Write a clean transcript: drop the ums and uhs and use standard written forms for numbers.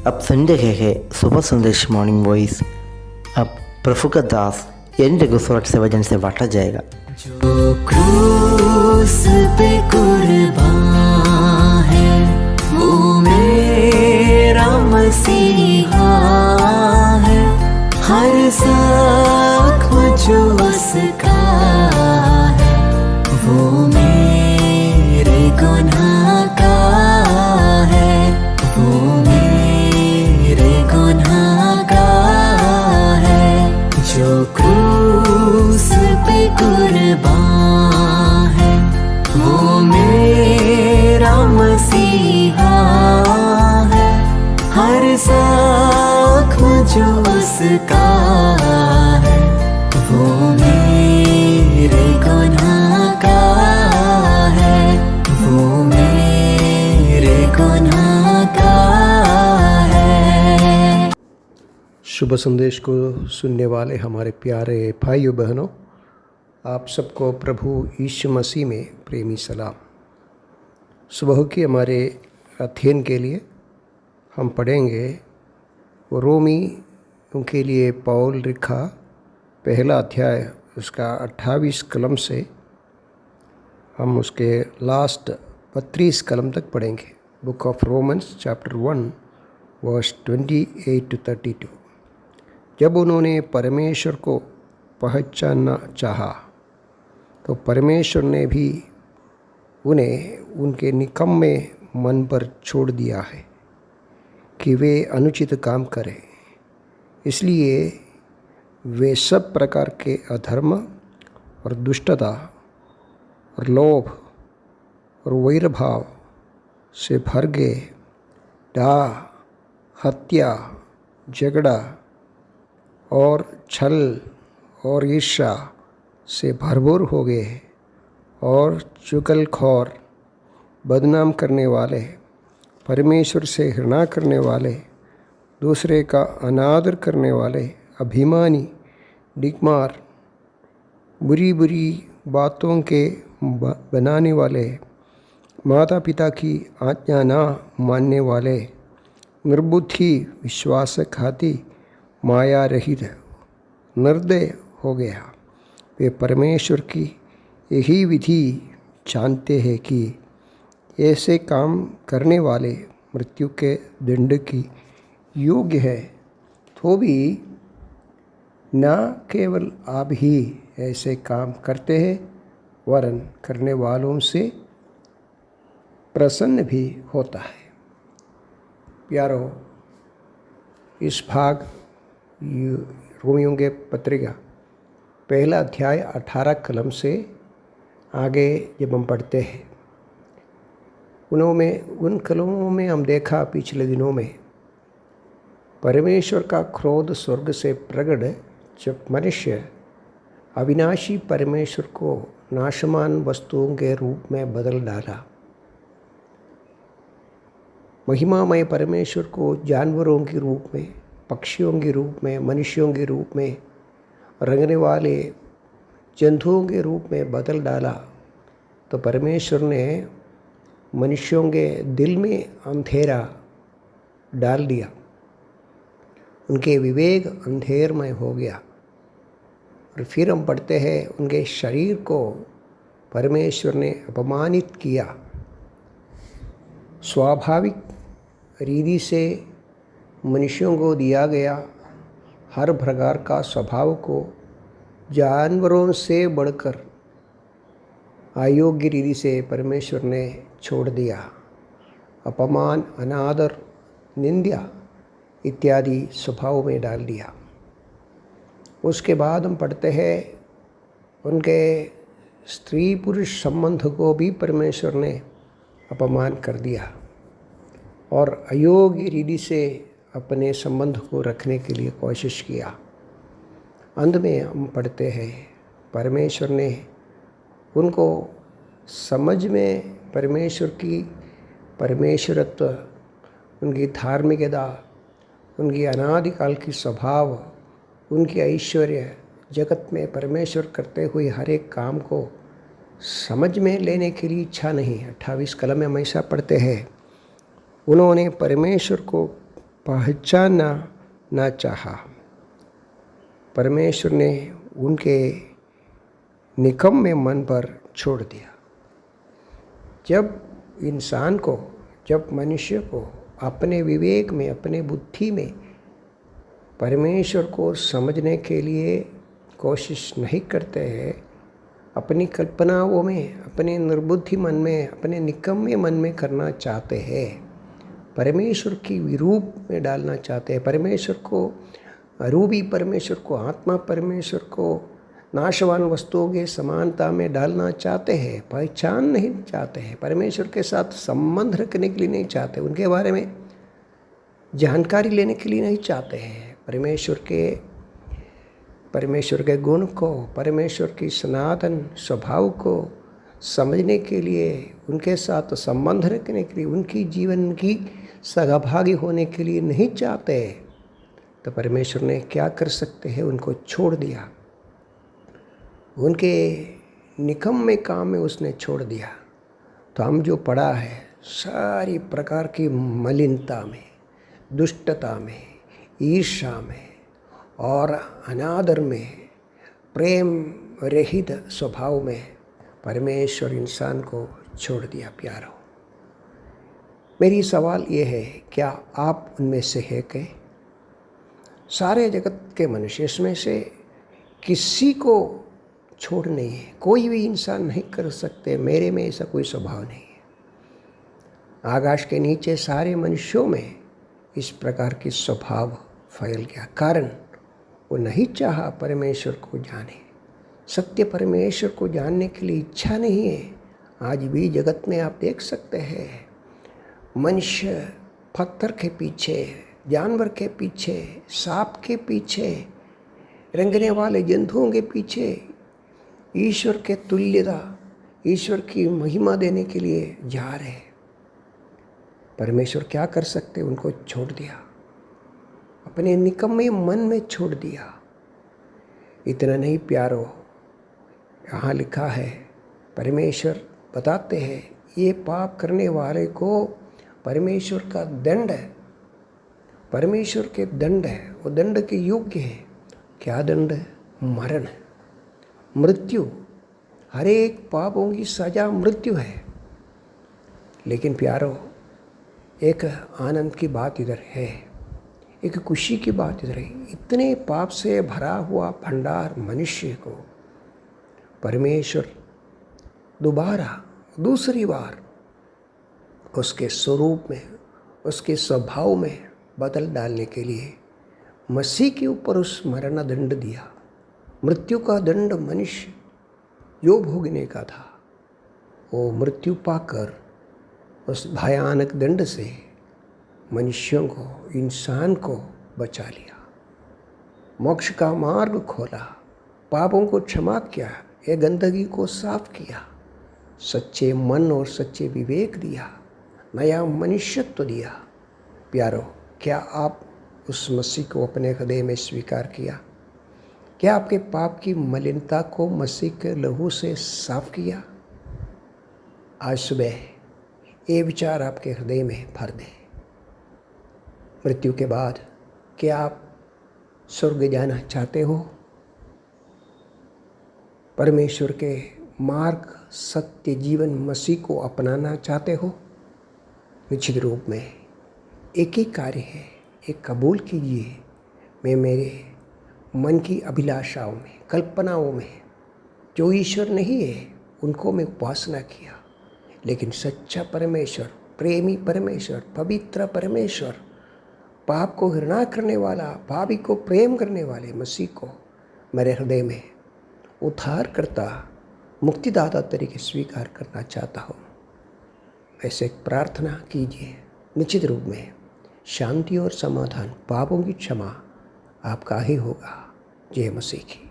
अब सुन रहे हैं सुबह संदेश मॉर्निंग वॉइस। अब प्रभु का दास यानी रघुस्वट से वजन से बांटा जाएगा। जो क्रूस पे कुर्बान है वो मेरा मसीहा है। हर जख्म जो उसका है वो मेरे गुनाह का है, वो मेरे गुनाह का है। जो क्रूस पे कुर्बान है वो मेरा मसीहा है। हर जख्म जो उसका है वो मेरे गुनाह का है, वो मेरे गुनाह का है। शुभ संदेश को सुनने वाले हमारे प्यारे भाइयों बहनों, आप सबको प्रभु यीशु मसीह में प्रेमी सलाम। सुबह के हमारे अध्ययन के लिए हम पढ़ेंगे रोमी उनके लिए पौल लिखा पहला अध्याय, उसका 28 कलम से हम उसके लास्ट 32 कलम तक पढ़ेंगे। Book of Romans chapter 1 verse 28 to 32। जब उन्होंने परमेश्वर को पहचानना चाहा तो परमेश्वर ने भी उन्हें उनके निकम्मे मन पर छोड़ दिया है कि वे अनुचित काम करें। इसलिए वे सब प्रकार के अधर्म और दुष्टता और लोभ और वैरभाव से भर गए, डाह, हत्या, झगड़ा और छल और ईर्ष्या से भरपूर हो गए और चुगलखोर, बदनाम करने वाले, परमेश्वर से घृणा करने वाले, दूसरे का अनादर करने वाले, अभिमानी, डिगमार, बुरी बुरी बातों के बनाने वाले, माता पिता की आज्ञा ना मानने वाले, निर्बुद्धि, विश्वासघाती, माया रहित, निर्दय हो गया। वे परमेश्वर की यही विधि जानते हैं कि ऐसे काम करने वाले मृत्यु के दंड की योग्य है, तो भी न केवल आप ही ऐसे काम करते हैं वरन करने वालों से प्रसन्न भी होता है। प्यारो, इस भाग रोमियों के पत्रिका पहला अध्याय 18 कलम से आगे जब हम पढ़ते हैं, उन कलमों में हम देखा पिछले दिनों में परमेश्वर का क्रोध स्वर्ग से प्रकट, जब मनुष्य अविनाशी परमेश्वर को नाशमान वस्तुओं के रूप में बदल डाला। महिमामय परमेश्वर को जानवरों के रूप में, पक्षियों के रूप में, मनुष्यों के रूप में, रंगने वाले जंतुओं के रूप में बदल डाला, तो परमेश्वर ने मनुष्यों के दिल में अंधेरा डाल दिया, उनके विवेक अंधेरमय हो गया। और फिर हम पढ़ते हैं उनके शरीर को परमेश्वर ने अपमानित किया। स्वाभाविक रीति से मनुष्यों को दिया गया हर प्रकार का स्वभाव को जानवरों से बढ़कर अयोग्य रीति से परमेश्वर ने छोड़ दिया। अपमान, अनादर, निंदा इत्यादि स्वभाव में डाल दिया। उसके बाद हम पढ़ते हैं उनके स्त्री पुरुष संबंध को भी परमेश्वर ने अपमान कर दिया और अयोग्य रीति से अपने संबंध को रखने के लिए कोशिश किया। अंत में हम पढ़ते हैं परमेश्वर ने उनको समझ में परमेश्वर की परमेश्वरत्व, उनकी धार्मिकता, उनकी अनादिकाल की स्वभाव, उनकी ऐश्वर्य, जगत में परमेश्वर करते हुए हर एक काम को समझ में लेने के लिए इच्छा नहीं। 28 कलम में हम ऐसा पढ़ते हैं, उन्होंने परमेश्वर को पहचानना ना चाहा। परमेश्वर ने उनके निकम्मे मन पर छोड़ दिया। जब इंसान को, जब मनुष्य को अपने विवेक में, अपने बुद्धि में परमेश्वर को समझने के लिए कोशिश नहीं करते हैं, अपनी कल्पनाओं में, अपने निर्बुद्धि मन में, अपने निकम्मे मन में करना चाहते हैं, परमेश्वर की विरूप में डालना चाहते हैं, परमेश्वर को अरूपी परमेश्वर को, आत्मा परमेश्वर को नाशवान वस्तुओं के समानता में डालना चाहते हैं, पहचान नहीं चाहते हैं, परमेश्वर के साथ संबंध रखने के लिए नहीं चाहते, उनके बारे में जानकारी लेने के लिए नहीं चाहते हैं, परमेश्वर के गुण को, परमेश्वर की सनातन स्वभाव को समझने के लिए, उनके साथ संबंध रखने के लिए, उनकी जीवन की सहभागी होने के लिए नहीं चाहते। तो परमेश्वर ने क्या कर सकते हैं, उनको छोड़ दिया, उनके निकम्मे काम में उसने छोड़ दिया। तो हम जो पढ़ा है, सारी प्रकार की मलिनता में, दुष्टता में, ईर्ष्या में और अनादर में, प्रेम रहित स्वभाव में परमेश्वर इंसान को छोड़ दिया। प्यारो, मेरी सवाल ये है, क्या आप उनमें से है के? सारे जगत के मनुष्य इसमें से किसी को छोड़ नहीं है, कोई भी इंसान नहीं कर सकते, मेरे में ऐसा कोई स्वभाव नहीं है। आकाश के नीचे सारे मनुष्यों में इस प्रकार की स्वभाव फैल गया, कारण वो नहीं चाहा परमेश्वर को जाने, सत्य परमेश्वर को जानने के लिए इच्छा नहीं है। आज भी जगत में आप देख सकते हैं, मनुष्य पत्थर के पीछे, जानवर के पीछे, सांप के पीछे, रेंगने वाले जंतुओं के पीछे ईश्वर के तुल्यता, ईश्वर की महिमा देने के लिए जा रहे। परमेश्वर क्या कर सकते, उनको छोड़ दिया, अपने निकम्मे मन में छोड़ दिया। इतना नहीं प्यारो, यहाँ लिखा है, परमेश्वर बताते हैं ये पाप करने वाले को परमेश्वर का दंड है, परमेश्वर के दंड है, वो दंड के योग्य है। क्या दंड है? मरण, मृत्यु। हर एक पापों की सजा मृत्यु है। लेकिन प्यारो, एक आनंद की बात इधर है, एक खुशी की बात इधर है। इतने पाप से भरा हुआ भंडार मनुष्य को परमेश्वर दोबारा, दूसरी बार उसके स्वरूप में, उसके स्वभाव में बदल डालने के लिए मसीह के ऊपर उस मरण दंड दिया। मृत्यु का दंड मनुष्य जो भोगने का था, वो मृत्यु पाकर उस भयानक दंड से मनुष्यों को, इंसान को बचा लिया, मोक्ष का मार्ग खोला, पापों को क्षमा किया, ये गंदगी को साफ किया, सच्चे मन और सच्चे विवेक दिया, नया मनुष्यत्व दिया। प्यारो, क्या आप उस मसीह को अपने हृदय में स्वीकार किया? क्या आपके पाप की मलिनता को मसीह के लहू से साफ किया? आज सुबह ये विचार आपके हृदय में भर दें। मृत्यु के बाद क्या आप स्वर्ग जाना चाहते हो? परमेश्वर के मार्ग, सत्य जीवन मसीह को अपनाना चाहते हो? निश्चित रूप में एक ही कार्य है, एक कबूल कीजिए, मैं मेरे मन की अभिलाषाओं में, कल्पनाओं में जो ईश्वर नहीं है उनको मैं उपासना किया, लेकिन सच्चा परमेश्वर, प्रेमी परमेश्वर, पवित्र परमेश्वर, पाप को घृणा करने वाला, पापी को प्रेम करने वाले मसीह को मेरे हृदय में उद्धारकर्ता, मुक्तिदाता तरीके स्वीकार करना चाहता हूँ। ऐसे प्रार्थना कीजिए। निश्चित रूप में शांति और समाधान, पापों की क्षमा आपका ही होगा। जय मसीह की।